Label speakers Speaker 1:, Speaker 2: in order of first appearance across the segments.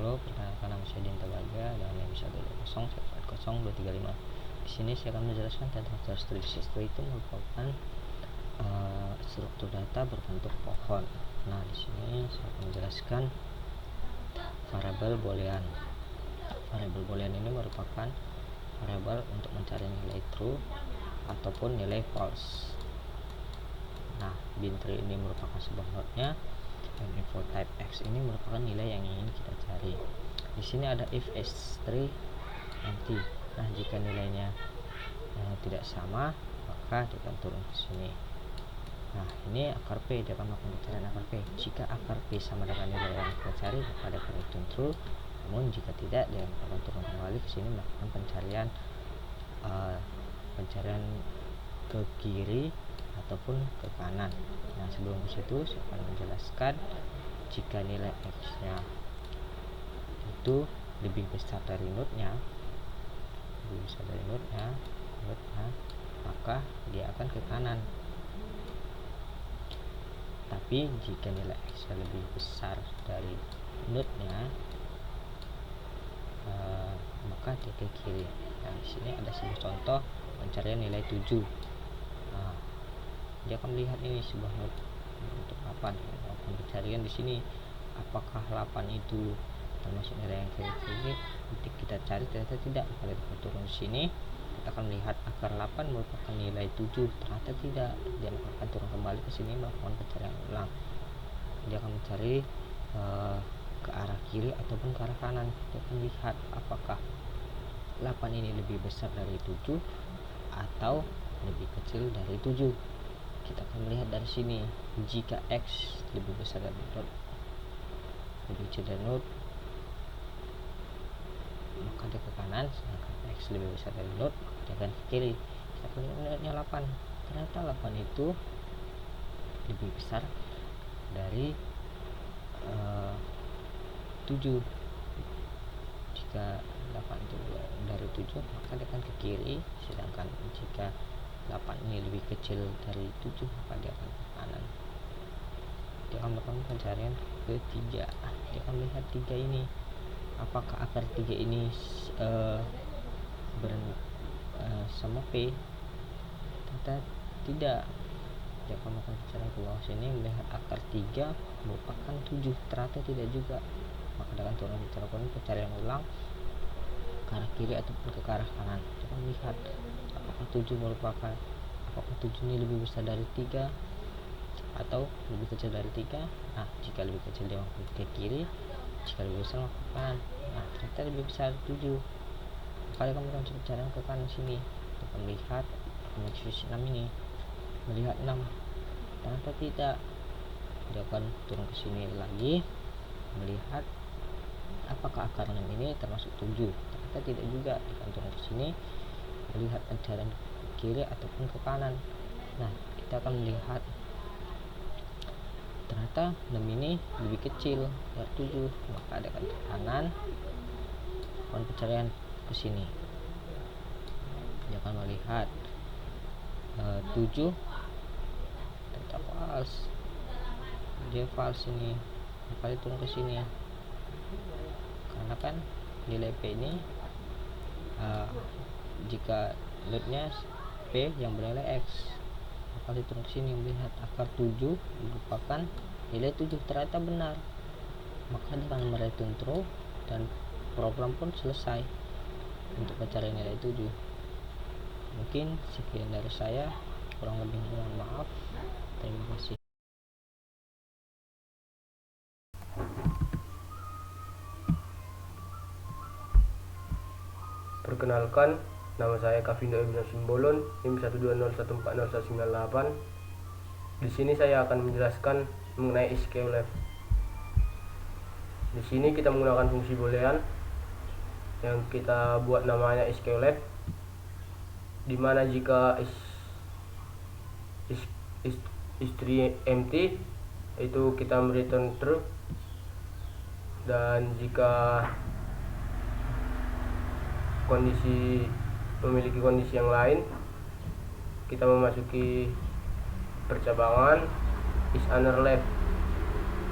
Speaker 1: intro. Perkenalkan, nama saya Dinta Baga dan episode 00235. Di sini saya akan menjelaskan tentang struktur. Struktur itu merupakan struktur data berbentuk pohon. Nah, di sini saya akan menjelaskan variabel boolean. Variabel boolean ini merupakan variabel untuk mencari nilai true ataupun nilai false. Nah, bin3 ini merupakan sebuah node-nya, dan info type x ini merupakan nilai yang ingin kita cari. Di sini ada if s3 empty. Nah, jika nilainya tidak sama, maka dia akan turun ke sini. Nah, ini akar p, dia akan melakukan pencarian akar p. Jika akar p sama dengan nilai yang kita cari, maka dia akan return true. Namun jika tidak, dia akan turun kembali ke sini melakukan pencarian ke kiri ataupun ke kanan. Nah, sebelum ke situ saya akan menjelaskan jika nilai x-nya itu lebih besar dari node-nya, maka dia akan ke kanan. Tapi jika nilai x-nya lebih besar dari node-nya, maka dia ke kiri. Nah, di sini ada sebuah contoh pencarian nilai 7. Nah, dia akan melihat ini sebuah node untuk 8. Melakukan pencarian di sini, apakah 8 itu termasuk nilai yang kiri? Ketika kita cari ternyata tidak, maka kita turun di sini. Kita akan melihat akar 8 merupakan nilai 7, ternyata tidak. Dia akan turun kembali ke sini melakukan pencarian ulang. Dia akan mencari ke arah kiri ataupun ke arah kanan. Dia akan lihat apakah 8 ini lebih besar dari 7 atau lebih kecil dari 7. Kita akan melihat dari sini, jika x lebih besar dari node, lebih kecil dari node, maka dia ke kanan. Sedangkan x lebih besar dari node, maka dia akan ke kiri. Kita akan lihat nilainya 8. Ternyata 8 itu lebih besar dari 7. Jika 8 itu dari 7, maka dia akan ke kiri. Sedangkan jika 8 ini lebih kecil dari 7, maka dia akan ke kanan. Dia akan melakukan pencarian ketiga. Dia akan melihat 3 ini, apakah akar 3 ini sama p? Ternyata tidak. Dia akan melakukan pencarian ke bawah sini, melihat akar 3 merupakan 7, ternyata tidak juga. Maka dia akan turun pencarian ulang ke arah kiri ataupun ke arah kanan. Dia akan melihat apakah 7 ini lebih besar dari 3 atau lebih kecil dari 3. Nah, jika lebih kecil dia akan ke kiri, jika lebih besar maka ke kanan. Nah, ternyata lebih besar 7, maka dia akan melakukan pencarian ke kanan sini. Dia akan melihat sisi 6 ini, melihat 6, ternyata tidak. Dia akan turun ke sini lagi, melihat apakah akar 6 ini termasuk 7. Ternyata tidak juga. Dia akan turun ke sini, melihat pencarian ke kiri ataupun ke kanan. Nah, kita akan melihat ternyata 6 ini lebih kecil dari 7, maka dia akan ke kanan, melakukan pencarian ke sini. Dia akan melihat 7 ternyata false. Dia false ini, maka dia turun ke sini. Karena kan nilai p ini jika node-nya p yang bernilai x, maka dia turun ke sini melihat akar 7 merupakan nilai 7, ternyata benar. Maka dia akan mereturn true dan program pun selesai untuk mencari nilai 7. Mungkin sekian dari saya, kurang lebih mohon maaf. Terima kasih.
Speaker 2: Perkenalkan, nama saya Kavindo Ibnu Simbolon, NIM 120140198. Di sini saya akan menjelaskan mengenai SQLF. Di sini kita menggunakan fungsi boolean yang kita buat namanya SQLF, di mana jika string empty itu kita return true, dan jika memiliki kondisi yang lain, kita memasuki percabangan is under left,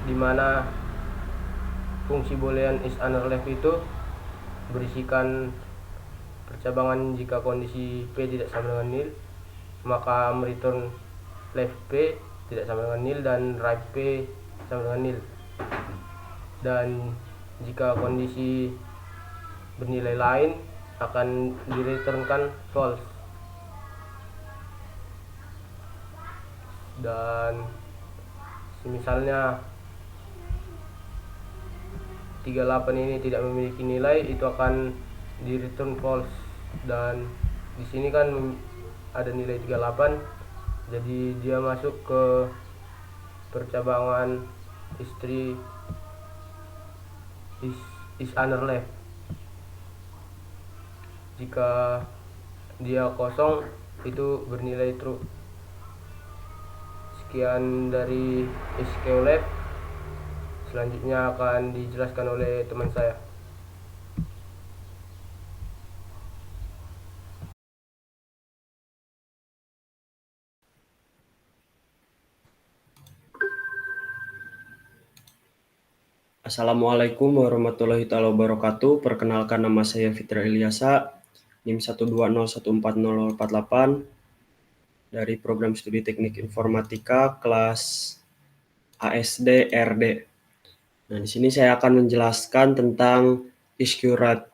Speaker 2: di mana fungsi boolean is under left itu berisikan percabangan jika kondisi P tidak sama dengan nil, maka mereturn left P tidak sama dengan nil dan right P sama dengan nil. Dan jika kondisi bernilai lain akan direturnkan false. Dan misalnya 38 ini tidak memiliki nilai, itu akan di return false. Dan di sini kan ada nilai 38, jadi dia masuk ke percabangan istri is under left. Jika dia kosong itu bernilai true. Sekian dari SQLab. Selanjutnya akan dijelaskan oleh teman saya.
Speaker 3: Assalamualaikum warahmatullahi wabarakatuh. Perkenalkan, nama saya Fitra Ilyasa, NIM 120140048 dari program studi teknik informatika kelas ASD RD. Nah, di sini saya akan menjelaskan tentang isQrite.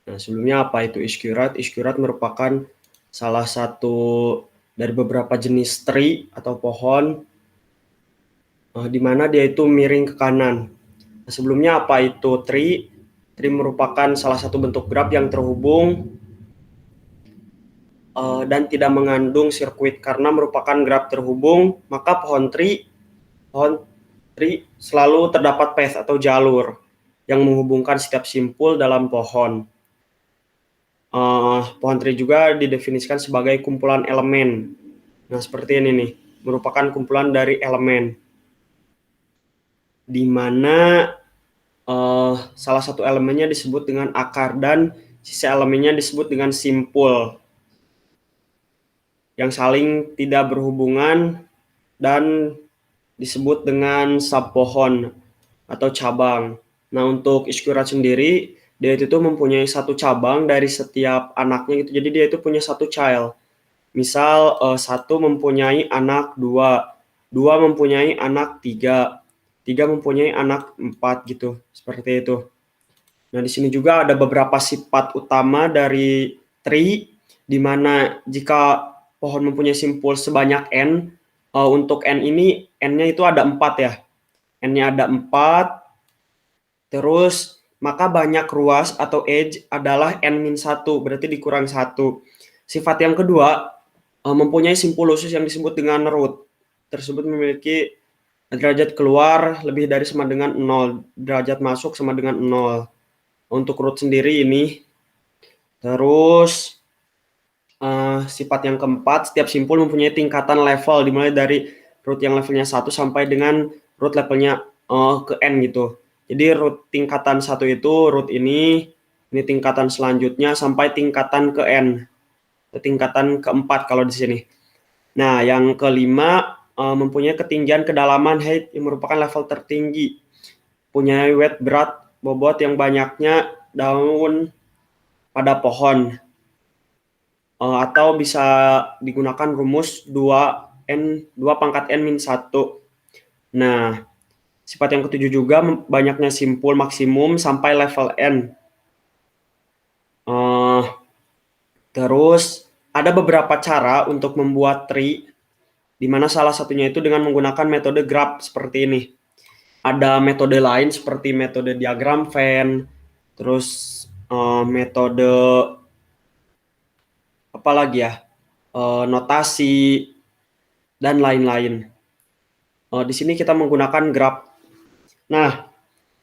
Speaker 3: Nah, sebelumnya apa itu isQrite? isQrite merupakan salah satu dari beberapa jenis tree atau pohon di mana dia itu miring ke kanan. Nah, sebelumnya apa itu tree? Tree merupakan salah satu bentuk graf yang terhubung dan tidak mengandung sirkuit. Karena merupakan graf terhubung, maka pohon tree selalu terdapat path atau jalur yang menghubungkan setiap simpul dalam pohon. Pohon tree juga didefinisikan sebagai kumpulan elemen. Nah, seperti ini nih, merupakan kumpulan dari elemen, di mana salah satu elemennya disebut dengan akar dan sisa elemennya disebut dengan simpul yang saling tidak berhubungan dan disebut dengan subpohon atau cabang. Nah, untuk isQrite sendiri, dia itu mempunyai satu cabang dari setiap anaknya gitu. Jadi dia itu punya satu child. Misal satu mempunyai anak 2, 2 mempunyai anak 3, 3 mempunyai anak 4 gitu. Seperti itu. Nah, di sini juga ada beberapa sifat utama dari tree, di mana jika pohon mempunyai simpul sebanyak n, untuk n ini, n-nya itu ada 4 ya. N-nya ada 4, terus maka banyak ruas atau edge adalah n-1, berarti dikurang 1. Sifat yang kedua, mempunyai simpul khusus yang disebut dengan root. Tersebut memiliki derajat keluar lebih dari sama dengan 0, derajat masuk sama dengan 0. Untuk root sendiri ini. Terus sifat yang keempat, setiap simpul mempunyai tingkatan level, dimulai dari root yang levelnya 1 sampai dengan root levelnya ke n gitu. Jadi root tingkatan 1 itu root ini tingkatan selanjutnya sampai tingkatan ke n, tingkatan keempat kalau di sini. Nah, yang kelima, mempunyai ketinggian kedalaman height yang merupakan level tertinggi, punya weight berat bobot yang banyaknya daun pada pohon. Atau bisa digunakan rumus 2 pangkat n min 1. Nah, sifat yang ketujuh juga banyaknya simpul maksimum sampai level n. Terus ada beberapa cara untuk membuat tree, di mana salah satunya itu dengan menggunakan metode graph seperti ini. Ada metode lain seperti metode diagram Venn, terus metode apa lagi ya, notasi, dan lain-lain. Di sini kita menggunakan graph. Nah,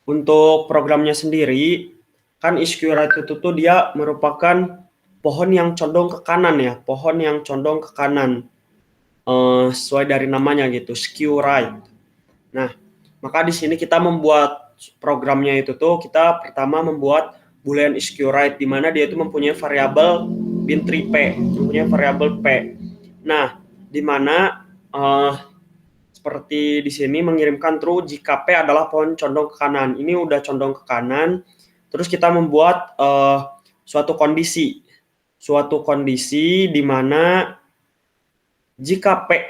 Speaker 3: untuk programnya sendiri, kan isQrite itu tuh dia merupakan pohon yang condong ke kanan ya, pohon yang condong ke kanan. Sesuai dari namanya gitu, SQRite. Nah, maka di sini kita membuat programnya itu tuh, kita pertama membuat boolean isQrite, di mana dia itu mempunyai variabel bin3p, mempunyai variabel p. Nah, di mana seperti di sini mengirimkan true jika P adalah pohon condong ke kanan. Ini udah condong ke kanan. Terus kita membuat suatu kondisi di mana jika P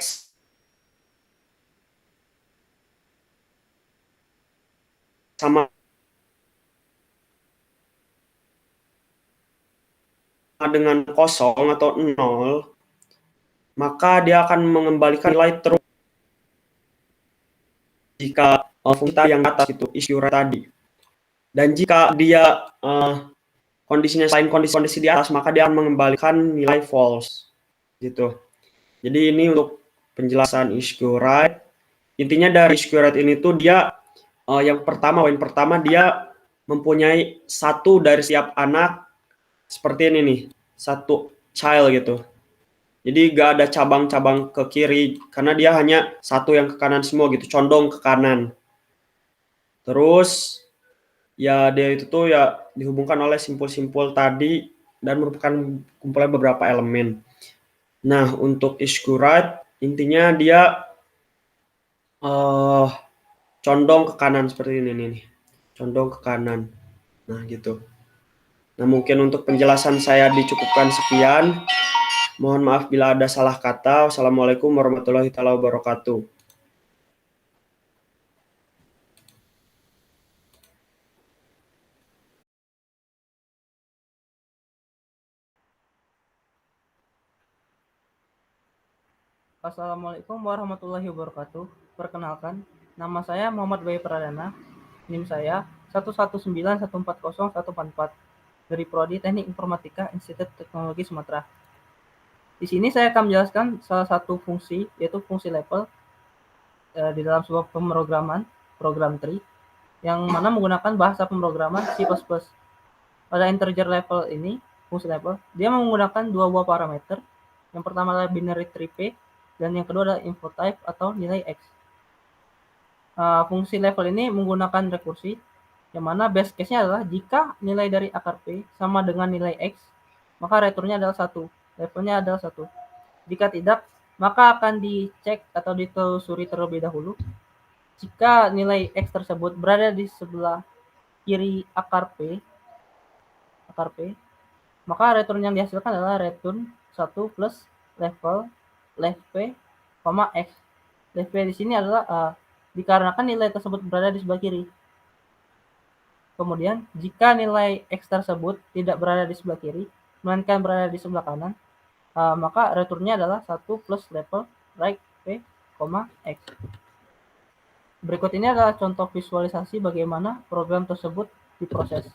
Speaker 3: sama dengan kosong atau 0, maka dia akan mengembalikan nilai true jika fungsi yang atas itu issue rate tadi. Dan jika dia kondisinya selain kondisi di atas, maka dia akan mengembalikan nilai false gitu. Jadi ini untuk penjelasan issue rate. Intinya dari issue rate ini tuh dia yang pertama, poin pertama dia mempunyai satu dari setiap anak seperti ini nih, satu child gitu. Jadi gak ada cabang-cabang ke kiri karena dia hanya satu yang ke kanan semua gitu, condong ke kanan. Terus ya dia itu tuh ya dihubungkan oleh simpul-simpul tadi dan merupakan kumpulan beberapa elemen. Nah, untuk issue rate intinya dia condong ke kanan seperti ini nih. Condong ke kanan. Nah, gitu. Nah, mungkin untuk penjelasan saya dicukupkan sekian. Mohon maaf bila ada salah kata. Wassalamualaikum warahmatullahi wabarakatuh.
Speaker 4: Assalamualaikum warahmatullahi wabarakatuh. Perkenalkan, nama saya Muhammad Bayu Pradana. NIM saya 119140144 dari Prodi Teknik Informatika Institut Teknologi Sumatera. Di sini saya akan menjelaskan salah satu fungsi, yaitu fungsi level di dalam sebuah pemrograman, program tree, yang mana menggunakan bahasa pemrograman C++. Pada integer level ini, fungsi level, dia menggunakan dua buah parameter. Yang pertama adalah binary tree P, dan yang kedua adalah info type atau nilai X. Fungsi level ini menggunakan rekursi, yang mana base case-nya adalah jika nilai dari akar P sama dengan nilai X, maka return-nya adalah 1. Levelnya adalah 1. Jika tidak, maka akan dicek atau ditelusuri terlebih dahulu. Jika nilai X tersebut berada di sebelah kiri akar P, maka return yang dihasilkan adalah return 1 plus level left P, X. Left P di sini adalah dikarenakan nilai tersebut berada di sebelah kiri. Kemudian, jika nilai X tersebut tidak berada di sebelah kiri, melainkan berada di sebelah kanan, maka returnnya adalah 1 plus level right P, X. Berikut ini adalah contoh visualisasi bagaimana program tersebut diproses.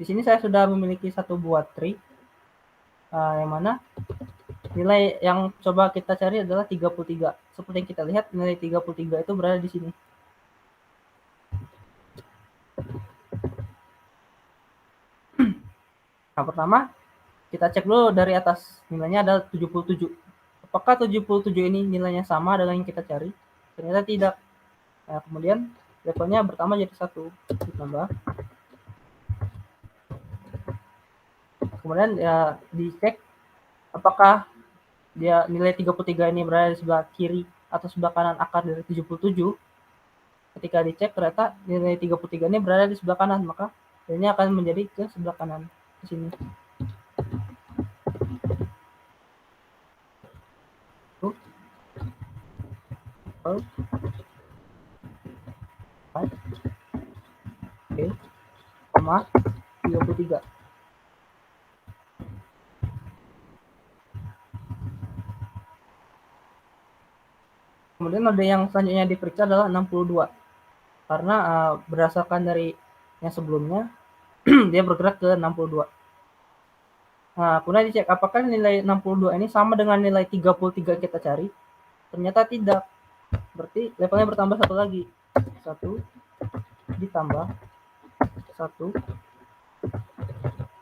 Speaker 4: Di sini saya sudah memiliki satu buah tree, yang mana nilai yang coba kita cari adalah 33. Seperti yang kita lihat, nilai 33 itu berada di sini. Nah, pertama, kita cek dulu dari atas. Nilainya adalah 77. Apakah 77 ini nilainya sama dengan yang kita cari? Ternyata tidak. Nah, kemudian levelnya bertambah jadi 1. Ditambah. Kemudian ya dicek apakah dia nilai 33 ini berada di sebelah kiri atau sebelah kanan akar dari 77. Ketika dicek ternyata nilai 33 ini berada di sebelah kanan, maka ini akan menjadi ke sebelah kanan di sini. Oke, 33. Kemudian node yang selanjutnya diperiksa adalah 62. Karena berdasarkan dari yang sebelumnya, dia bergerak ke 62. Nah, kemudian dicek apakah nilai 62 ini sama dengan nilai 33 kita cari. Ternyata tidak. Berarti levelnya bertambah 1 lagi. 1 ditambah 1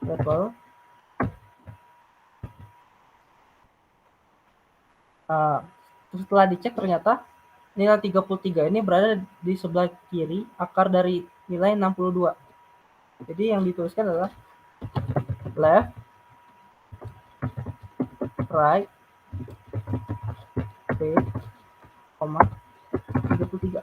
Speaker 4: level setelah dicek ternyata nilai 33 ini berada di sebelah kiri akar dari nilai 62. Jadi yang dituliskan adalah left, right, P, 33.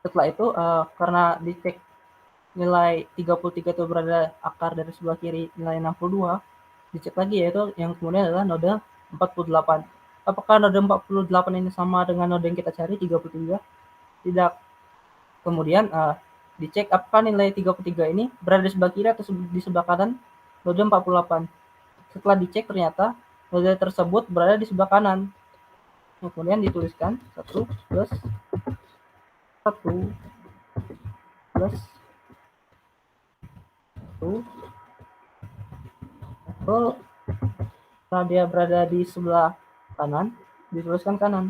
Speaker 4: Setelah itu karena dicek nilai 33 itu berada akar dari sebelah kiri nilai 62, dicek lagi yaitu yang kemudian adalah node 48. Apakah node 48 ini sama dengan node yang kita cari 33? Tidak. Kemudian dicek apakah nilai 33 ini berada di sebelah kiri atau di sebelah kanan node 48. Setelah dicek ternyata node tersebut berada di sebelah kanan. Kemudian dituliskan 1 plus 1 plus 1 level karena dia berada di sebelah kanan, dituliskan kanan.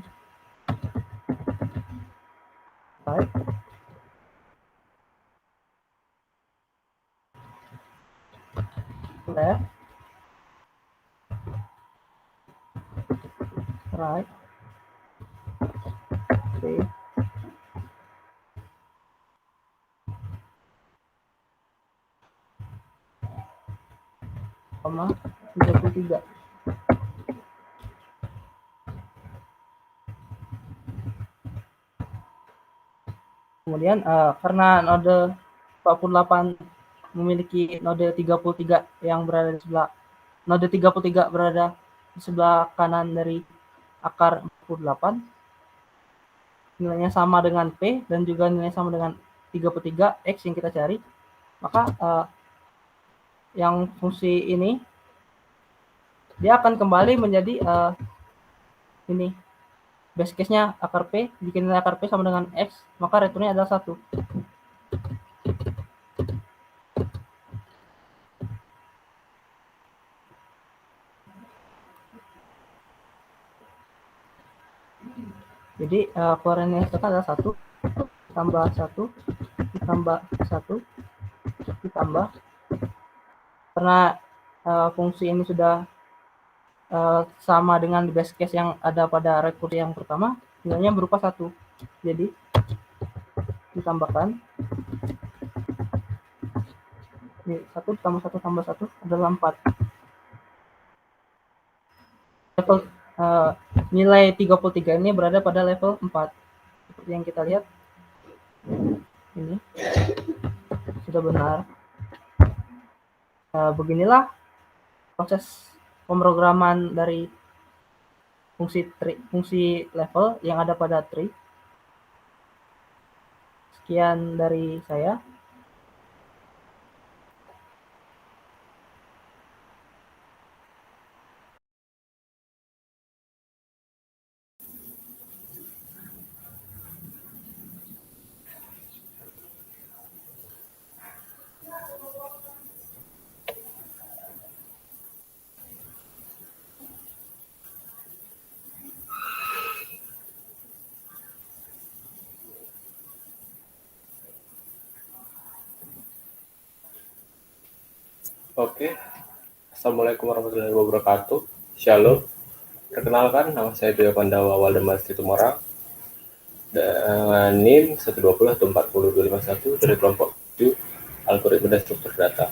Speaker 4: Right. Left. Right. Okay. Koma 33. Kemudian karena node 48 memiliki node 33 yang berada di sebelah node 33 berada di sebelah kanan dari akar 48, nilainya sama dengan P dan juga nilainya sama dengan 33 X yang kita cari, maka yang fungsi ini dia akan kembali menjadi ini base case-nya akar P, jika nilai akar P sama dengan X, maka returnnya adalah 1. Jadi keluaran yang hasilkan adalah 1 tambah 1 ditambah 1 ditambah, karena fungsi ini sudah sama dengan base case yang ada pada rekursi yang pertama, nilainya berupa 1. Jadi ditambahkan 1 tambah 1 tambah 1 adalah 4. Level nilai 33 ini berada pada level 4. Seperti yang kita lihat ini sudah benar. Beginilah proses pemrograman dari fungsi level yang ada pada tree. Sekian dari saya.
Speaker 2: Oke, Assalamualaikum warahmatullahi wabarakatuh. Shalom. Perkenalkan, nama saya Tio Pandawa Waldemar Situmorang dengan NIM 120 atau 40251 dari kelompok 7 Algoritma dan Struktur Data.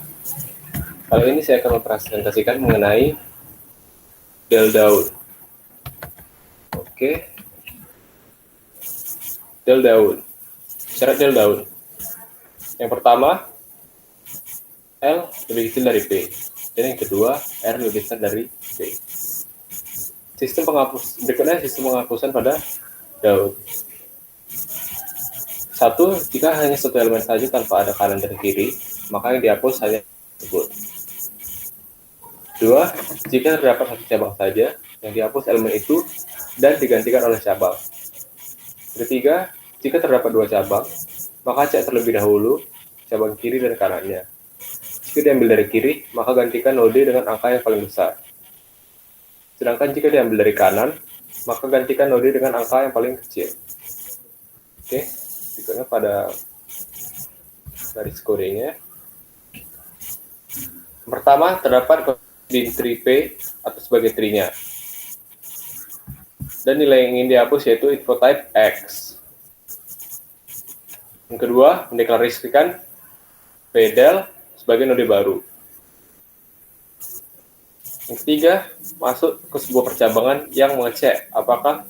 Speaker 2: Kali ini saya akan mempresentasikan mengenai Del Daun. Oke, Del Daun. Syarat Del Daun. Yang pertama, L lebih kecil dari P, dan yang kedua, R lebih besar dari P. Berikutnya sistem penghapusan pada daun. 1. Jika hanya satu elemen saja tanpa ada kanan dan kiri, maka yang dihapus hanya tersebut. 2. Jika terdapat satu cabang saja, yang dihapus elemen itu dan digantikan oleh cabang. Ketiga, jika terdapat dua cabang, maka cek terlebih dahulu cabang kiri dan kanannya. Jika diambil dari kiri, maka gantikan node dengan angka yang paling besar. Sedangkan jika diambil dari kanan, maka gantikan node dengan angka yang paling kecil. Oke, berikutnya pada garis kodenya.
Speaker 5: Pertama, terdapat di tree P atau sebagai tree-nya. Dan nilai yang ingin dihapus yaitu info type X. Yang kedua, mendeklarasikan pedal sebagai node baru. Yang ketiga, masuk ke sebuah percabangan yang mengecek apakah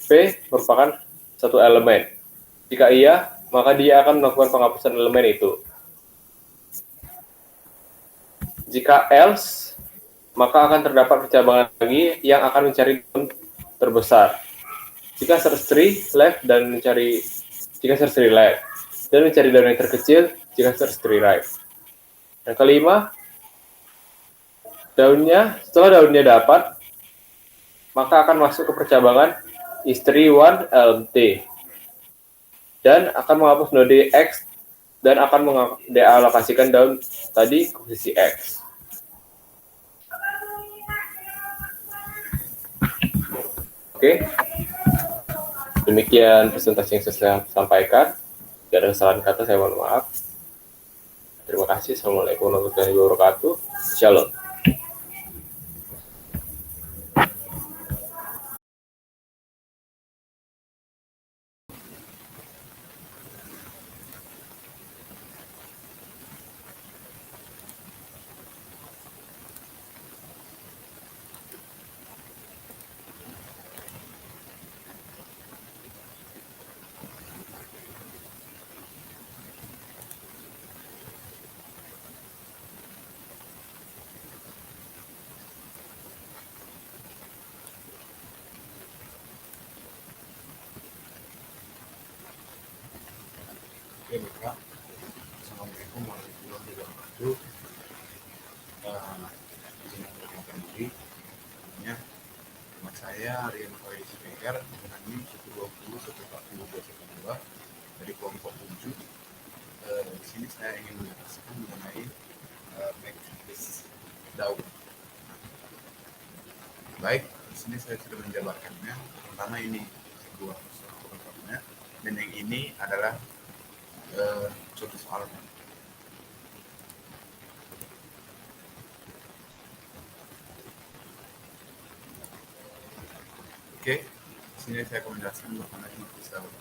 Speaker 5: P merupakan satu elemen. Jika iya, maka dia akan melakukan penghapusan elemen itu. Jika else, maka akan terdapat percabangan lagi yang akan mencari daun terbesar. Jika search tree left dan mencari daun yang terkecil jika search tree right. Yang kelima, setelah daunnya dapat, maka akan masuk ke percabangan istri 1 LT dan akan menghapus node X dan akan mendealokasikan daun tadi ke posisi X. Oke, demikian presentasi yang saya sampaikan. Jika ada kesalahan kata, saya mohon maaf. Terima kasih. Assalamualaikum warahmatullahi wabarakatuh. Shalom.
Speaker 6: Oke, Bapak. Assalamualaikum warahmatullahi wabarakatuh. Izin memperkenalkan diri. Namanya nama saya Rian Faiz PR dengan NIM 120 140 212 dari kelompok 7. Di sini saya ingin menjelaskan mengenai backlist daun. Baik, di sini saya sudah menjabarkannya. Pertama ini sebuah programnya, dan yang ini adalah suatu soal. Oke, di sini saya akan menjelaskan bagaimana backlist daun.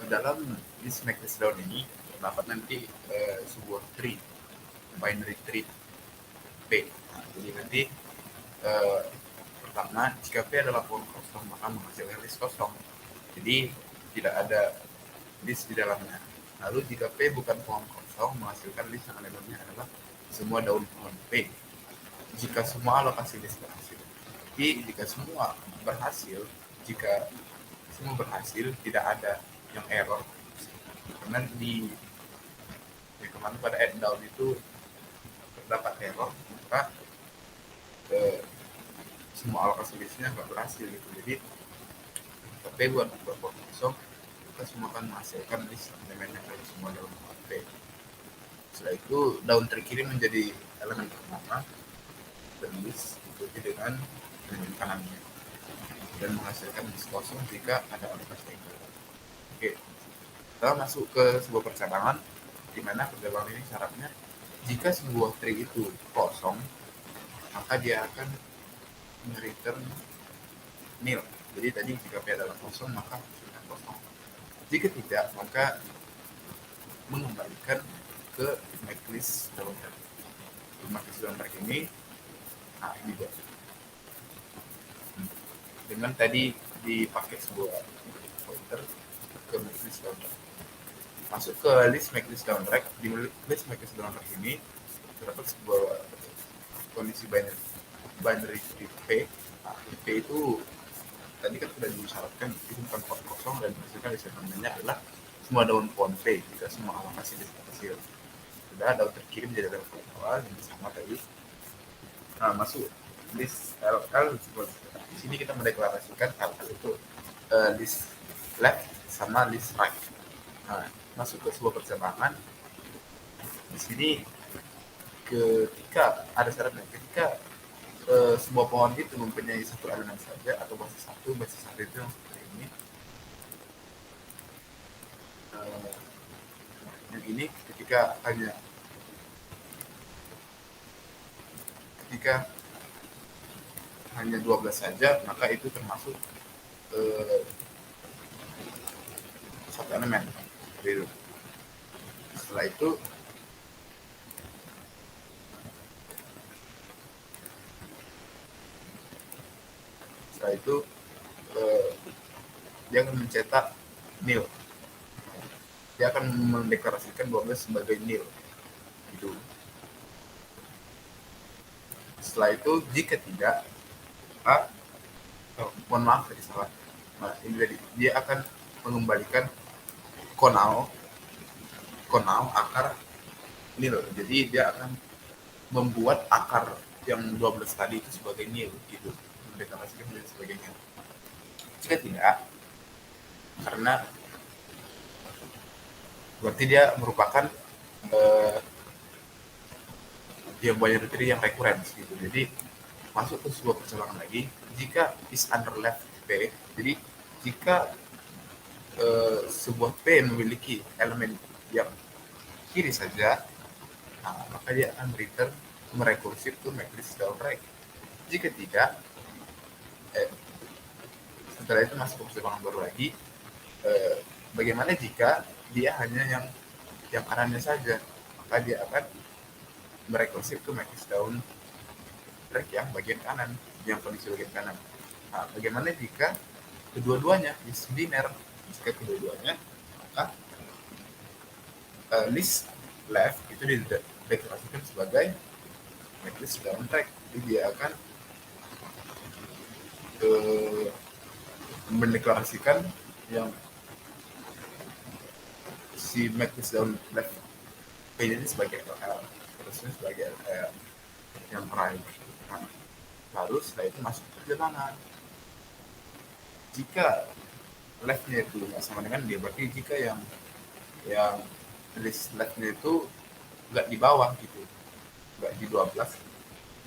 Speaker 6: Di dalam list backlist daun ini terdapat nanti sebuah tree, binary tree P. Nah, jadi nanti pertama, jika P adalah pohon kosong maka menghasilkan list kosong. Jadi tidak ada list di dalamnya. Lalu jika P bukan pohon kosong, menghasilkan list yang elemennya adalah semua daun pohon P. Jika semua alokasi list berhasil. Tapi jika semua berhasil, tidak ada yang error. Karena di kemarin pada add down itu terdapat error, maka semua alokasi listnya nggak berhasil gitu. Jadi P buat pohon kosong, kita semua akan menghasilkan list elemennya dari semua daun P. Setelah itu daun terkirim menjadi elemen pertama dan list diikuti dengan elemen kanannya dan menghasilkan list kosong jika ada alokasi itu. Oke, kita masuk ke sebuah percabangan di mana percabangan ini syaratnya jika sebuah tree itu kosong maka dia akan return nil. Jadi tadi jika P adalah kosong maka hasilkan kosong. Jika tidak maka mengembalikan ke backlist daun track. Backlist daun track ini, nah ini dia. Dengan tadi dipakai sebuah pointer ke backlist daun track. Masuk ke list backlist daun track. Di list backlist daun track ini terdapat sebuah kondisi binary P. Nah, P itu tadi kan sudah disyaratkan itu bukan pohon kosong dan hasilkan list elemennya adalah semua daun pohon P jika semua alokasi list hasil. Sudah daun terkirim jadi daun awal yang sama tadi. Nah, masuk list LL. Di sini kita mendeklarasikan LL itu list left sama list right. Nah, masuk ke sebuah percabangan. Di sini ketika ada syaratnya, ketika sebuah pohon itu mempunyai satu elemen saja atau basis satu itu yang seperti ini. Yang ini ketika hanya Jika hanya 12 saja, maka itu termasuk satu elemen. Gitu. Setelah itu dia akan mencetak nil. Dia akan mendeklarasikan 12 sebagai nil. Gitu. Setelah itu jika tidak, mohon maaf tadi salah. Nah, ini tadi dia akan mengembalikan konal akar nil. Jadi dia akan membuat akar yang 12 tadi itu sebagai nil gitu, mendeklarasikan menjadi sebagai nil. Jika tidak, karena berarti dia merupakan yang binary tree yang rekuren gitu. Jadi masuk ke sebuah percabangan lagi jika is under left P. Jadi jika sebuah P memiliki elemen yang kiri saja, maka dia akan return merekursif to matrix down right. Jika tidak, setelah itu masuk ke percabangan baru lagi. Bagaimana jika dia hanya yang kanannya saja, maka dia akan merekursif to matrix down track yang bagian kanan, yang kondisi bagian kanan. Nah, bagaimana jika kedua-duanya is biner? Jika kedua-duanya, maka list left itu dideklarasikan sebagai matrix down track. Jadi dia akan mendeklarasikan yang si matrix down left P ini sebagai LL, terusnya sebagai LL yang prime. Nah, lalu setelah itu masuk ke perjalanan. Jika leftnya itu nggak sama dengan dia, berarti jika yang list leftnya itu nggak di bawah gitu, nggak di 12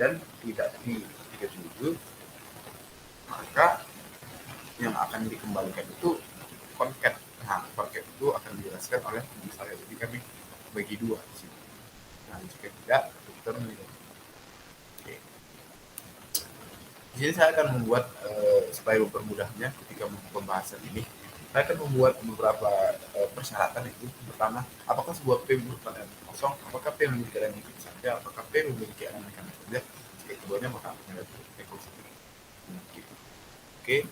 Speaker 6: dan tidak di 37, maka yang akan dikembalikan itu concat. Nah, concat itu akan dijelaskan oleh misalnya. Jadi kami bagi dua di sini. Nah, jika tidak, return nil. Oke. Jadi saya akan membuat supaya mempermudahnya ketika pembahasan ini, saya akan membuat beberapa persyaratan itu. Pertama, apakah sebuah P merupakan elemen kosong? Apakah P memiliki elemen kiri saja? Apakah P memiliki elemen kanan saja? Jika keduanya, maka akan ada rekursif. Oke.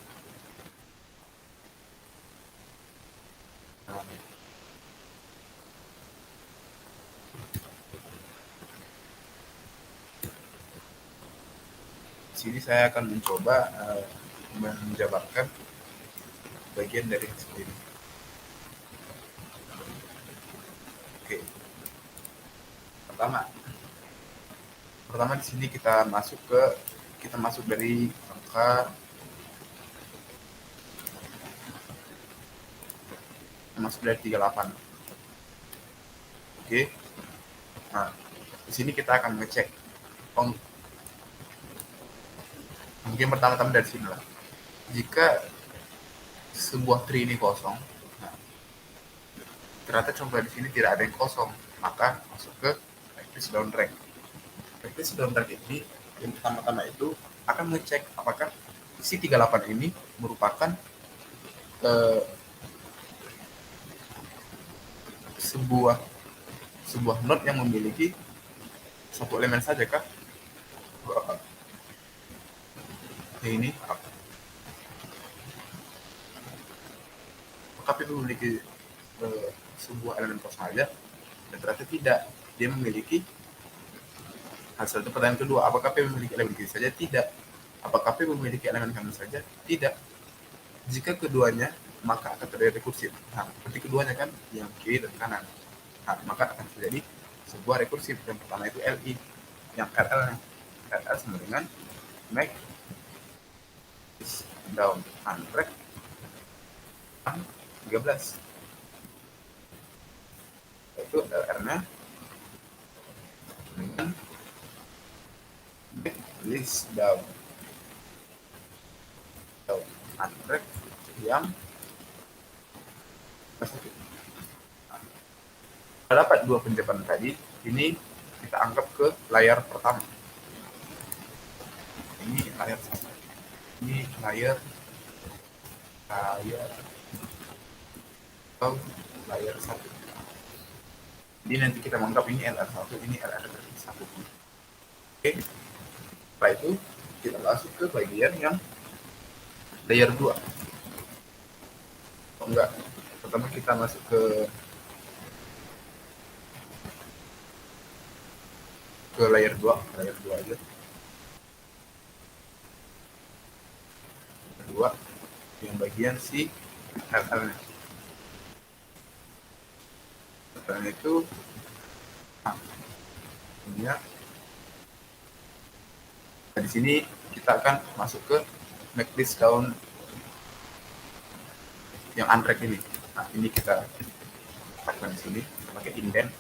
Speaker 6: Sini saya akan mencoba menjabarkan bagian dari hasil ini. Oke. Pertama di sini kita masuk dari angka dari 38. Oke. Nah, di sini kita akan ngecek. Mungkin pertama-tama dari sini lah. Jika sebuah tree ini kosong, ternyata contoh di sini tidak ada yang kosong, maka masuk ke matrix down track. Matrix down track ini yang pertama-tama itu akan ngecek apakah si 38 ini merupakan sebuah node yang memiliki satu elemen saja kah? Ini apakah P memiliki sebuah elemen kosong saja? Dan ternyata tidak, dia memiliki. Hasil itu pertanyaan kedua, apakah P memiliki elemen kiri saja? Tidak. Apakah P memiliki elemen kanan saja? Tidak. Jika keduanya, maka akan terjadi rekursif. Nah, seperti keduanya kan, yang kiri dan kanan. Nah, maka akan terjadi sebuah rekursif. Yang pertama itu LI, yang RL-nya. RL sama dengan make down track 13. Itu LR-nya dengan make list down track yang dapat dua penjabaran tadi. Ini kita anggap ke layar pertama. ini layer satu, ini layer atau layer satu. Jadi nanti kita menganggap ini LR1, ini LR1. Oke. Setelah itu kita masuk ke bagian yang layer 2. Oh, enggak. Pertama kita masuk ke layer 2 aja. Layer 2 yang bagian si LL-nya. Setelah itu ya, di sini kita akan masuk ke make list down yang untrack ini. Nah, ini kita letakkan di sini pakai indent.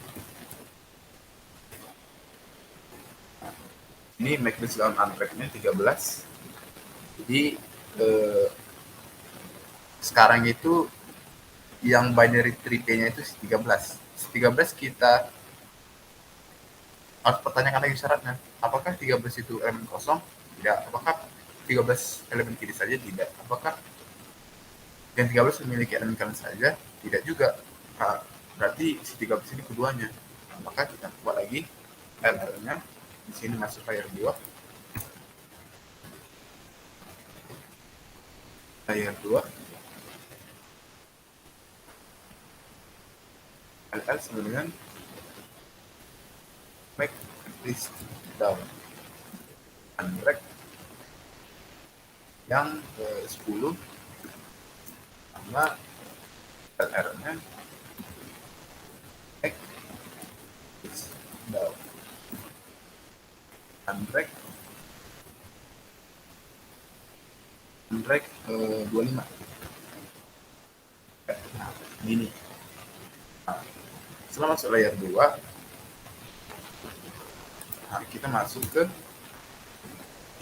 Speaker 6: Nah, ini make list down untrack-nya 13. Jadi sekarang itu yang binary tree P-nya itu 13. 13 kita harus pertanyakan lagi syaratnya. Apakah 13 itu elemen kosong? Tidak. Apakah 13 elemen kiri saja? Tidak. Apakah yang 13 memiliki elemen kanan saja? Tidak juga. Nah, berarti si 13 ini keduanya. Nah, maka kita buat lagi LL-nya. Di sini masuk layer 2. Layer 2. LL sama dengan make list down untrack yang 10 sama LR-nya make list down untrack 25. Nah, ini. Nah, setelah masuk layer 2, nah, kita masuk ke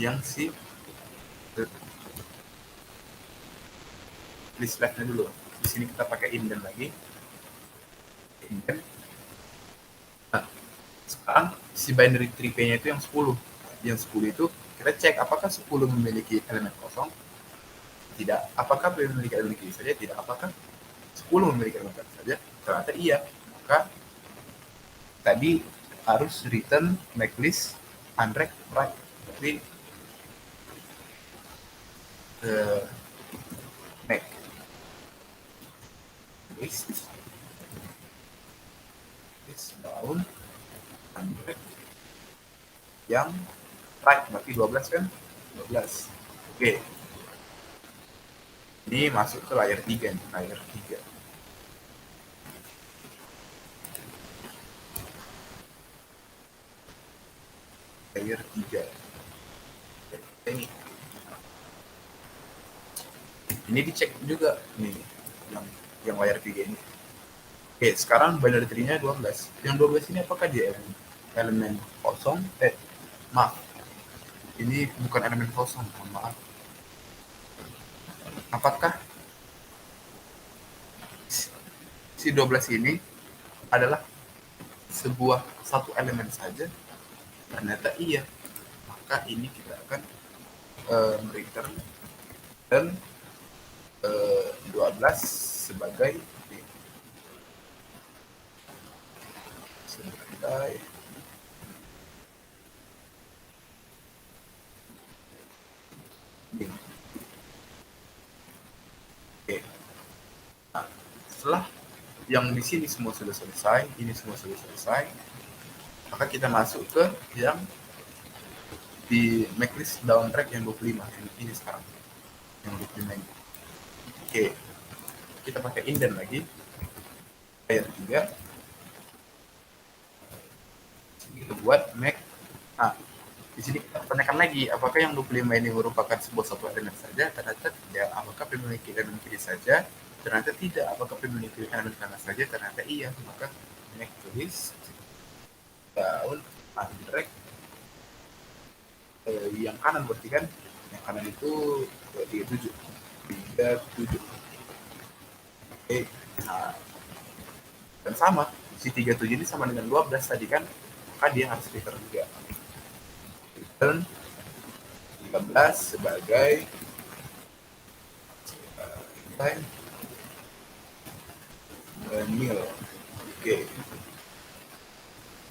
Speaker 6: yang si list left-nya dulu. Di sini kita pakai indent lagi. Indent. Nah, sekarang si binary tree P-nya itu yang 10. Yang 10 itu kita cek apakah 10 memiliki elemen kosong? Tidak. Apakah memiliki elemen kiri saja? Tidak. Apakah 10 memiliki elemen kanan saja? Ternyata iya. Maka tadi harus return make list untrack right. Jadi make list down untrack yang right, berarti 12 kan? 12. Oke. Ini masuk ke layer 3 nih, layer 3. Layer 3. Ini dicek juga nih yang layer 3 ini. Oke, sekarang binary tree-nya 12. Yang 12 ini apakah dia elemen kosong? Maaf. Ini bukan elemen kosong, maaf. Apakah si 12 ini adalah sebuah satu elemen saja? Ternyata iya. Maka ini kita akan return dan 12 sebagai ini. Oke. Nah, setelah yang di sini semua sudah selesai, ini semua sudah selesai, maka kita masuk ke yang di make list down track yang 25, yang ini sekarang, yang 25 ini. Oke, kita pakai indent lagi, layer 3, kita buat make. Nah, di sini kita tanyakan lagi, apakah yang 25 ini merupakan sebuah satu elemen saja? Ternyata tidak. Apakah memiliki elemen kiri saja? Ternyata tidak. Apakah memiliki elemen kanan saja? Ternyata iya. Maka make list down untrack yang kanan berarti kan? Yang kanan itu 37. Oke. Nah, dan sama, si 37 ini sama dengan 12 tadi kan? Maka dia harus return juga. Return 13 sebagai nil. Oke.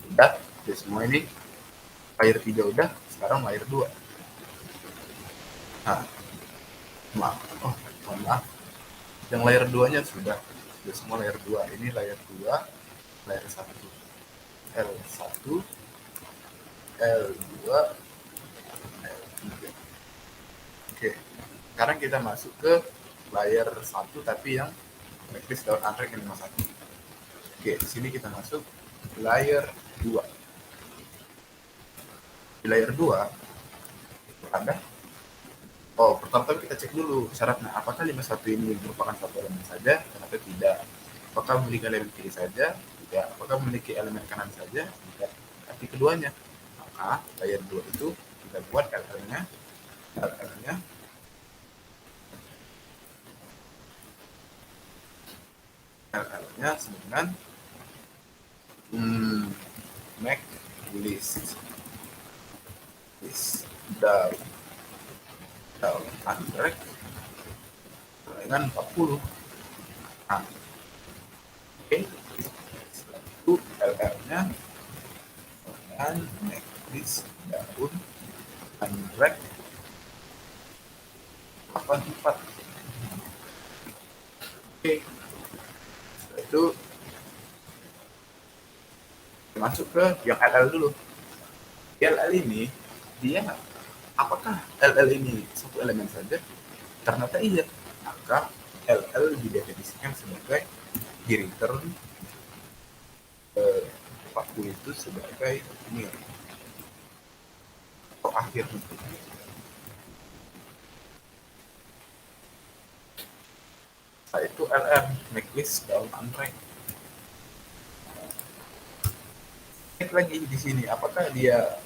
Speaker 6: Udah semua ini. Layer 3 udah, sekarang layer 2. Nah, mohon maaf. Yang layer 2-nya sudah semua layer 2. Ini layer 2, layer 1. L1, L2, L3. Oke. Sekarang kita masuk ke layer 1 tapi yang Necklace daun anggrek yang 51. Oke, di sini kita masuk layer 2. Di layer 2 ada pertama kita cek dulu syaratnya, apakah 51 ini merupakan satu elemen saja atau tidak, apakah memiliki elemen kiri saja, tidak, apakah memiliki elemen kanan saja, tidak, tapi keduanya. Maka layer 2 itu kita buat LL-nya dengan make list down anggrek dengan 40. Nah, oke. Itu LL-nya dengan make list daun anggrek 84. Oke. Setelah itu masuk ke yang LL dulu. LL ini dia apakah LL ini satu elemen saja? Ternyata iya. Maka LL didefinisikan sebagai di return 40 itu sebagai nil atau akhir. Setelah itu LR make list daun anggrek. Cek lagi di sini apakah dia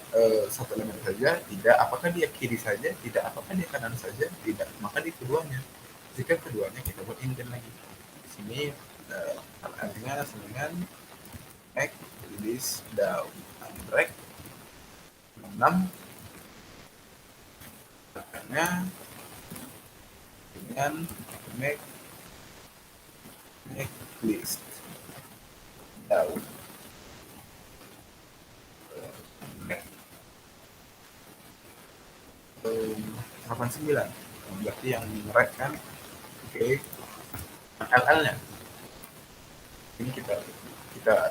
Speaker 6: satu elemen saja, tidak, apakah dia kiri saja, tidak, apakah dia kanan saja, tidak, maka di keduanya. Jika keduanya kita buat indent lagi. Di sini LR-nya dengan make list daun anggrek 6, LR-nya dengan make list daun 89, berarti yang red kan. Oke. LL-nya ini kita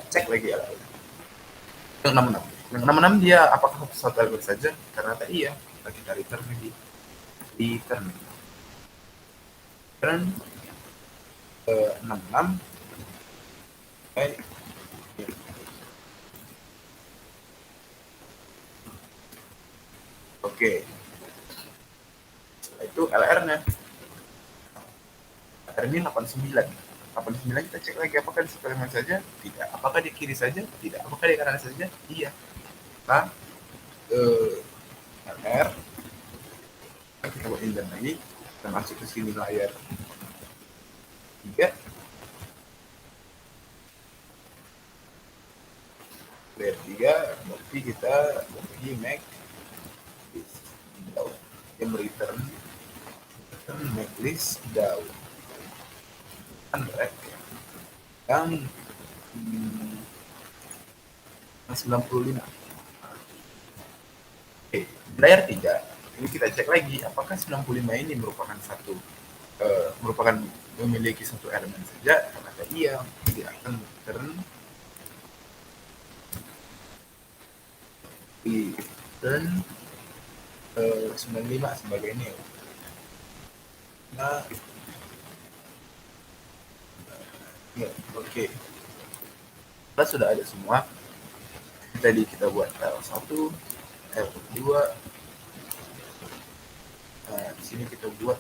Speaker 6: cek lagi LL. Yang 66 dia apakah satu elemen saja? Ternyata iya. Kita return lagi. Return 66. Oke. Setelah itu LR-nya. LR ini 89. 89 kita cek lagi apakah di satu elemen saja? Tidak. Apakah di kiri saja? Tidak. Apakah di kanan saja? Iya. Nah, LR kita buat indent lagi. Kita masuk ke sini layer 3. Layer 3 berarti kita lagi make yang return make list daun anggrek yang 95. Oke, layer 3 ini kita cek lagi apakah 95 ini merupakan merupakan memiliki satu elemen saja. Ternyata iya, dia akan return 95 sebagai nil. Nah, ya, oke. Kita sudah ada semua. Tadi kita buat L1, L2. Nah, di sini kita buat.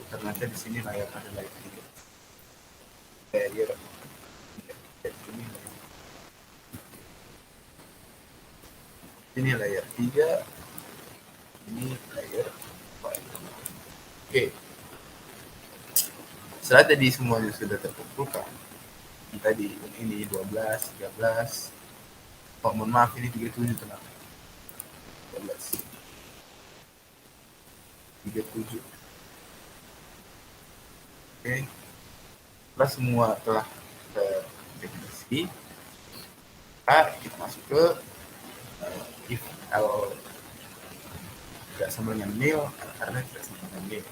Speaker 6: Ternyata di sini layar ada layar 3. Layar ini layer 3, ini layer 4. Oke. Setelah tadi semuanya sudah terkumpulkan, tadi ini 12, 13, mohon maaf ini 37 tenang. 12. 37. Oke, setelah semua telah definisi, kita masuk ke if L tidak sama dengan nil karena tidak sama dengan nil.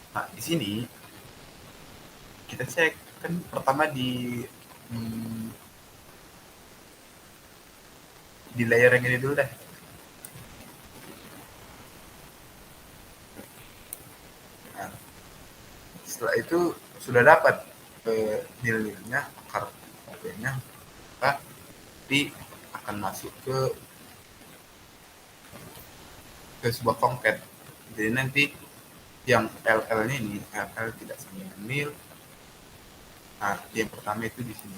Speaker 6: Nah, di sini kita cek kan pertama di layer yang ini dulu deh. Nah, setelah itu sudah dapat nilainya, akar nya, maka nanti akan masuk ke sebuah concat. Jadi nanti yang LL-nya ini, LL tidak sama dengan nil. Nah, yang pertama itu di sini.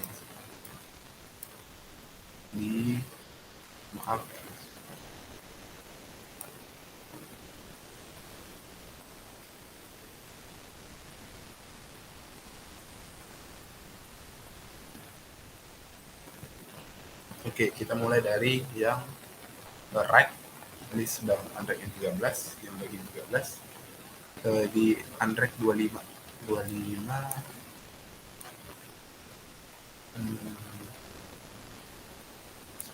Speaker 6: Maaf. Oke, kita mulai dari yang right. Ini sedang Android yang 13, yang bagian 13 di Android 25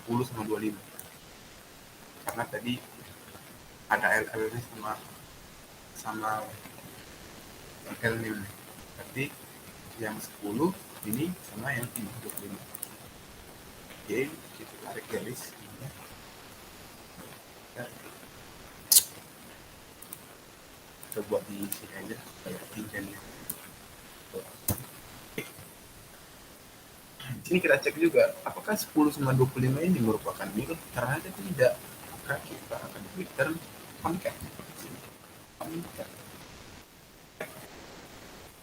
Speaker 6: 10 sama 25, karena tadi ada LL ini sama LL ini, tapi yang 10 ini sama yang 25. Oke, kita tarik garis ini. Kita buat di sini aja kayak indennya. Di sini kita cek juga apakah 10 sama 25 ini merupakan nil. Ternyata tidak, maka kita akan return concat.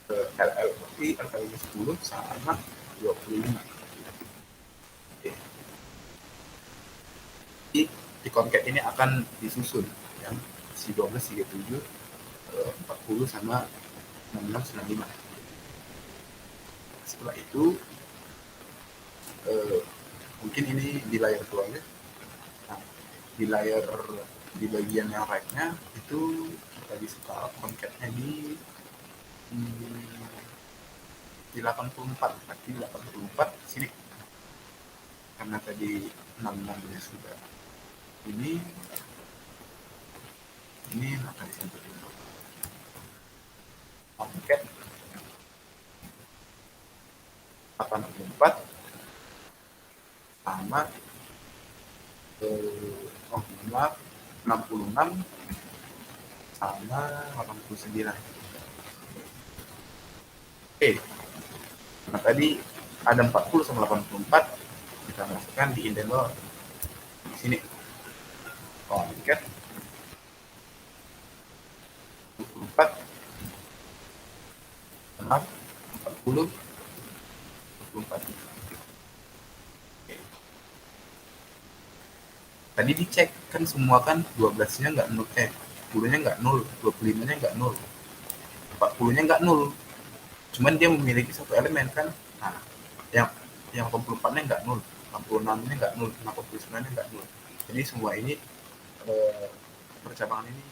Speaker 6: LL berarti LL 10 sama 25. Oke. Di concat ini akan disusun yang si 12, 37, 40 sama 16, 95. Setelah itu mungkin ini di layar keluarga. Nah, di bagian yang right-nya itu kita bisa taruh concatnya di 84, berarti 84 sini. Karena tadi 66 sudah ini maka di sini concat 84 sama 66 sama 89. Oke. Nah, tadi ada 40 sama 84, kita masukkan di indent di sini. Concat 24 sama 40 24. Tadi dicek kan semua kan 12-nya nggak nol, 10-nya nggak nol, 25-nya nggak nol, 40-nya nggak nol. Cuman dia memiliki satu elemen kan. Nah, yang 84-nya nggak nol, 86-nya nggak nol, 89-nya nggak nol. Jadi semua ini percabangan ini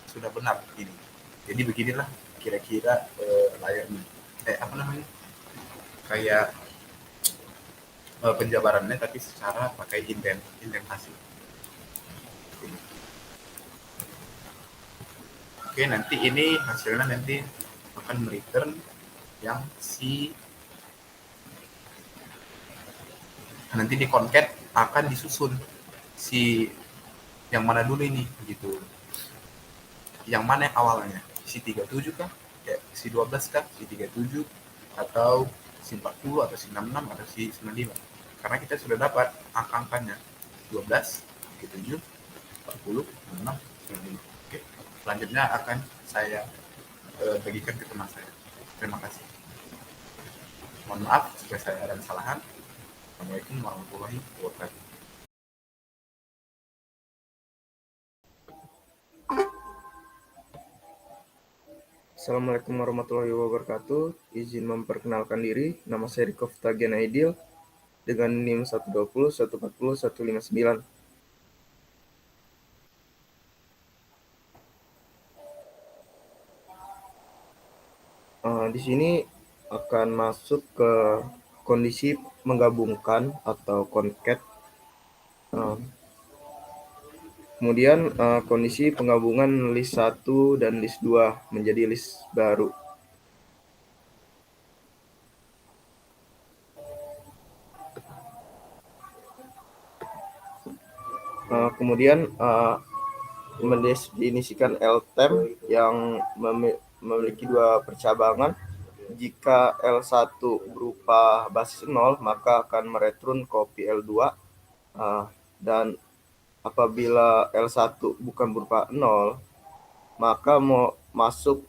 Speaker 6: sudah benar ini. Jadi beginilah kira-kira layarnya. Apa namanya? Kayak penjabarannya tapi secara pakai indentasi. Oke, nanti ini hasilnya nanti akan return yang nanti di concat akan disusun si yang mana dulu ini gitu. Yang mana yang awalnya? Si 37 kah? Ya, si 12 kah? Si 37 atau si 40 atau si 66 atau si 95. Karena kita sudah dapat angka-angkanya 12, 37, 40, 66, 95. Oke. Selanjutnya akan saya bagikan ke teman saya. Terima kasih. Mohon maaf jika saya ada kesalahan. Assalamualaikum warahmatullahi wabarakatuh.
Speaker 2: Assalamualaikum warahmatullahi wabarakatuh. Izin memperkenalkan diri. Nama saya Riko Ftagian Aidil dengan NIM 120 140 159.
Speaker 6: di sini akan masuk ke kondisi menggabungkan atau concat. Kemudian kondisi penggabungan list 1 dan list 2 menjadi list baru. Kemudian mendefinisikan LTEM yang memiliki dua percabangan. Jika L1 berupa basis 0, maka akan mereturn copy L2. Dan apabila L1 bukan berupa 0, maka mau masuk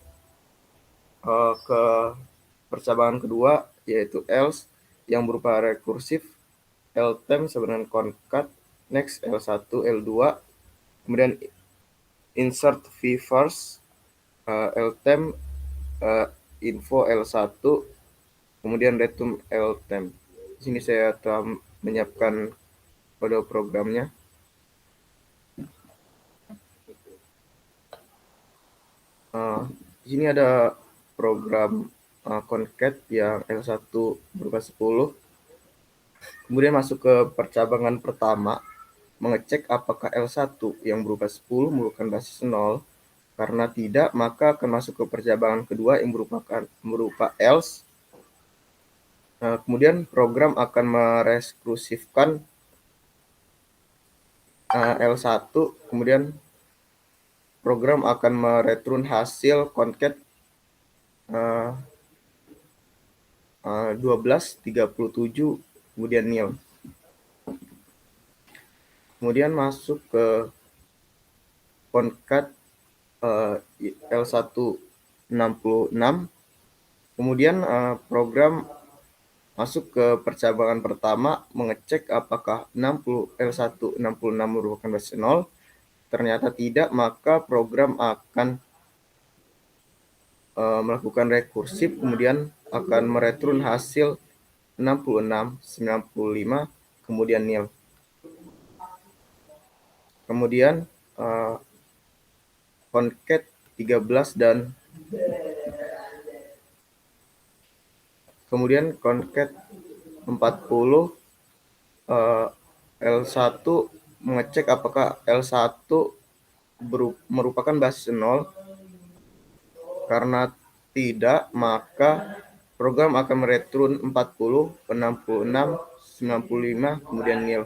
Speaker 6: ke percabangan kedua, yaitu else yang berupa rekursif, LTEM sebenarnya concat, next L1, L2, kemudian insert v first, LTEM info L1, kemudian return LTEM. Di sini saya telah menyiapkan kode programnya. Di sini ada program concat yang L1 berupa 10. Kemudian masuk ke percabangan pertama, mengecek apakah L1 yang berupa 10 merupakan basis 0. Karena tidak, maka akan masuk ke percabangan kedua yang berupa else. Kemudian program akan merekursifkan L1, kemudian program akan mereturn hasil concat 1237, kemudian nil. Kemudian masuk ke concat L1 66. Kemudian program masuk ke percabangan pertama, mengecek apakah L1 66 merupakan basis 0. Ternyata tidak, maka program akan melakukan rekursif, kemudian akan mereturn hasil 66, 95, kemudian nil. Kemudian concat 13 dan kemudian concat 40, L1 mengecek apakah L1 merupakan basis 0. Karena tidak, maka program akan mereturn 40, 66, 95, kemudian nil.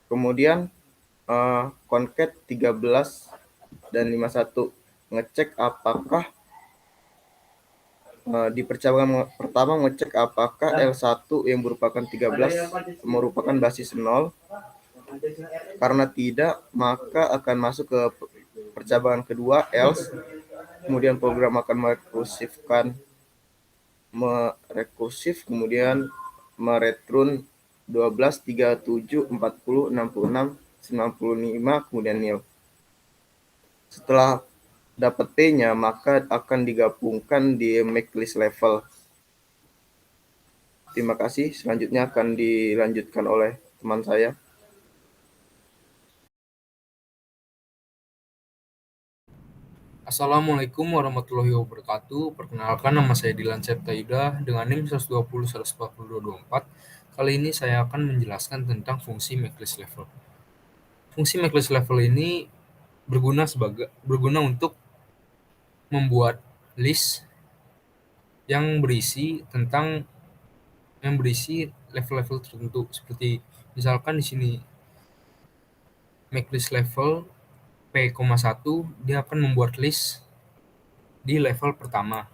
Speaker 6: Kemudian concat 13 dan 51 mengecek apakah di percabangan pertama mengecek apakah L1 yang merupakan 13 merupakan basis 0. Karena tidak, maka akan masuk ke percabangan kedua else. Kemudian program akan merekursif, kemudian mereturn 12, 37, 40, 66, 95, kemudian nil. Setelah dapat P-nya, maka akan digabungkan di make list level. Terima kasih. Selanjutnya akan dilanjutkan oleh teman saya.
Speaker 7: Assalamualaikum warahmatullahi wabarakatuh. Perkenalkan, nama saya Dilan Septayuda dengan NIM 120-142-24. Kali ini saya akan menjelaskan tentang fungsi make list level. Fungsi make list level ini berguna untuk membuat list yang berisi level-level tertentu, seperti misalkan di sini make list level P,1 dia akan membuat list di level pertama.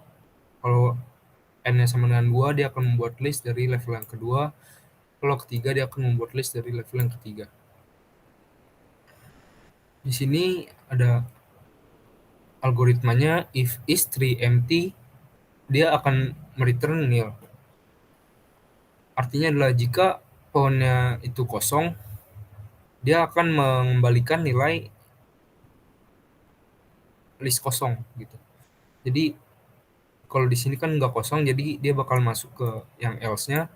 Speaker 7: Kalau n-nya sama dengan 2, dia akan membuat list dari level yang kedua. Kalau ketiga, dia akan membuat list dari level yang ketiga. Di sini ada algoritmanya, if is3 empty, dia akan mereturn nil. Artinya adalah jika pohonnya itu kosong, dia akan mengembalikan nilai list kosong gitu. Jadi kalau di sini kan nggak kosong, jadi dia bakal masuk ke yang else-nya.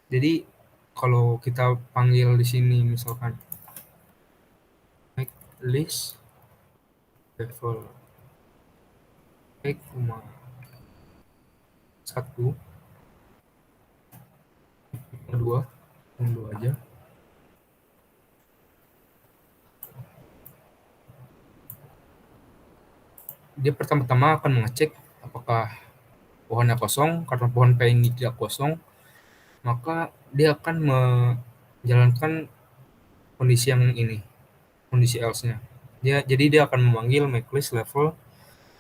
Speaker 7: Jadi kalau kita panggil di sini misalkan make list level P,1 2 aja. Dia pertama-tama akan mengecek apakah pohonnya kosong. Karena pohon P ini tidak kosong, maka dia akan menjalankan kondisi yang ini, kondisi else-nya. Jadi dia akan memanggil MakeList level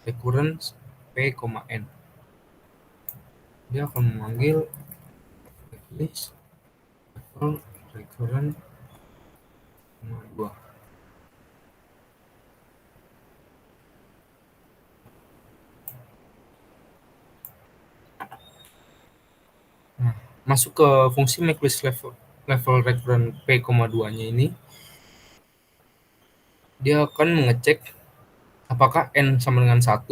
Speaker 7: recurrence P, N. Dia akan memanggil MakeList level recurrence 2. Nah, masuk ke fungsi MakeList level recurrent P, 2-nya ini, dia akan mengecek apakah N sama dengan 1.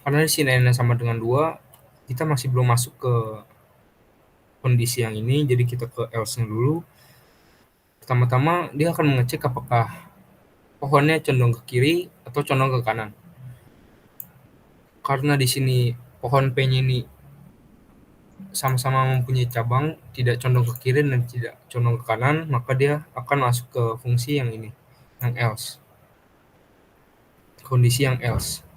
Speaker 7: Karena di sini N sama dengan 2, kita masih belum masuk ke kondisi yang ini, jadi kita ke else-nya dulu. Pertama-tama dia akan mengecek apakah pohonnya condong ke kiri atau condong ke kanan. Karena di sini pohon P-nya ini sama-sama mempunyai cabang, tidak condong ke kiri dan tidak condong ke kanan, maka dia akan masuk ke fungsi yang ini, yang else. Kondisi yang else.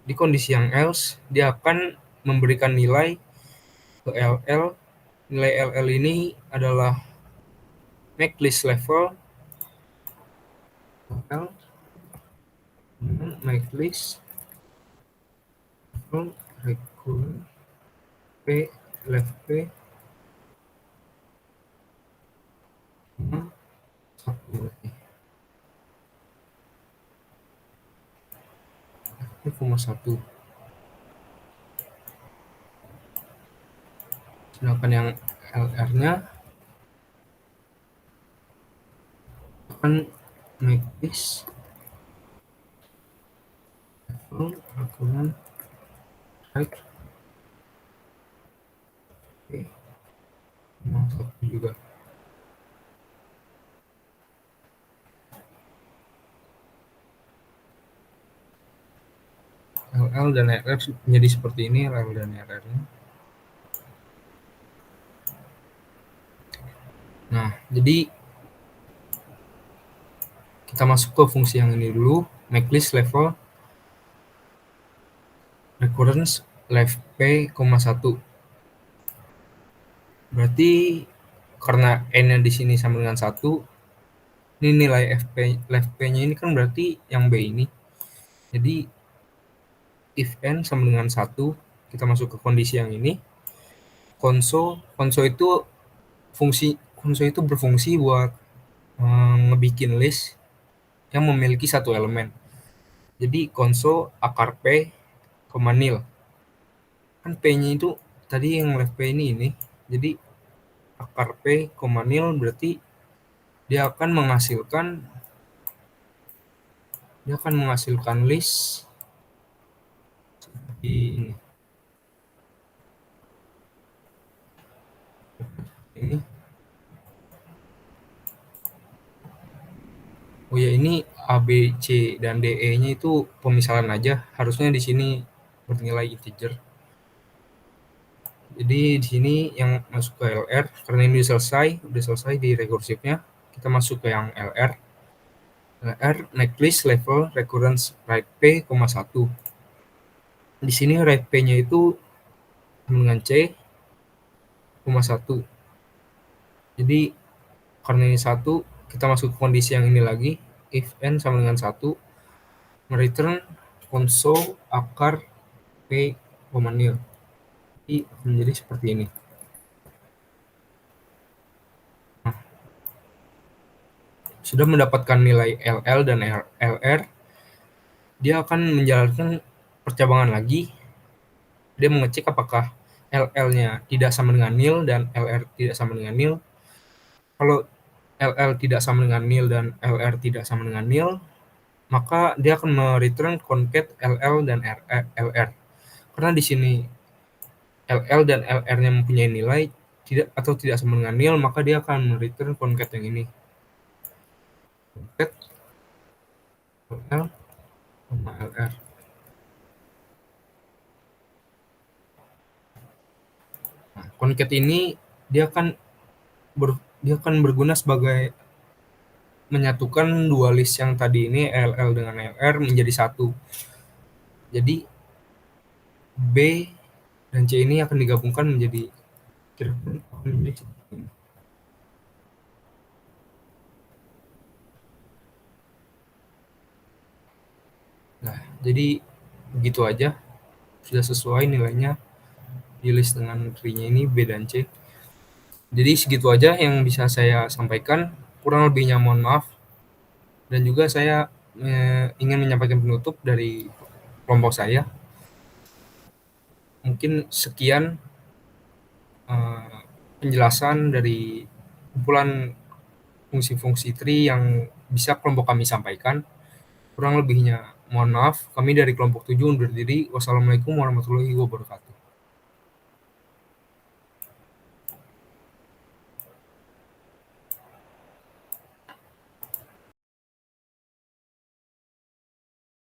Speaker 7: Di kondisi yang else, dia akan memberikan nilai ke LL. Nilai LL ini adalah MakeList level LL MakeList level recurrent P left P 1 1. Sedangkan yang LR-nya akan MakeList level recurrent right P 1 juga. LL dan RR menjadi seperti ini, LL dan RR-nya. Nah, jadi kita masuk ke fungsi yang ini dulu, MakeList level recurrence left P, 1. Berarti karena N-nya di sini sama dengan 1, ini nilai left P-nya ini kan berarti yang B ini. Jadi if N sama dengan 1, kita masuk ke kondisi yang ini. Console itu berfungsi buat ngebikin list yang memiliki satu elemen. Jadi console akar P, nil. Kan P-nya itu tadi yang left P ini. Jadi akar P, nil berarti dia akan menghasilkan list seperti ini. Oh ya, ini A, B, C, dan D, E-nya itu pemisahan aja. Harusnya di sini bernilai integer. Jadi di sini yang masuk ke LR, karena ini udah selesai di rekursifnya, kita masuk ke yang LR. LR MakeList level recurrence right P, 1. Di sini right P-nya itu dengan C, 1. Jadi karena ini 1, kita masuk ke kondisi yang ini lagi, if N sama dengan 1, mereturn console akar P, nil. Jadi menjadi seperti ini. Nah, sudah mendapatkan nilai LL dan LR, dia akan menjalankan percabangan lagi. Dia mengecek apakah LL-nya tidak sama dengan nil dan LR tidak sama dengan nil. Kalau LL tidak sama dengan nil dan LR tidak sama dengan nil, maka dia akan mereturn concat LL dan LR. Karena di sini LL dan LR-nya mempunyai nilai tidak sama dengan nil, maka dia akan mereturn concat yang ini. Concat LL sama LR. Nah, concat ini dia kan berguna sebagai menyatukan dua list yang tadi ini LL dengan LR menjadi satu. Jadi B dan C ini akan digabungkan menjadi Nah, jadi begitu aja. Sudah sesuai nilainya di list dengan tree-nya ini B dan C. Jadi segitu aja yang bisa saya sampaikan. Kurang lebihnya mohon maaf. Dan juga saya ingin menyampaikan penutup dari kelompok saya. Mungkin sekian penjelasan dari kumpulan fungsi-fungsi tree yang bisa kelompok kami sampaikan. Kurang lebihnya mohon maaf. Kami dari kelompok 7 undur diri. Wassalamualaikum warahmatullahi wabarakatuh.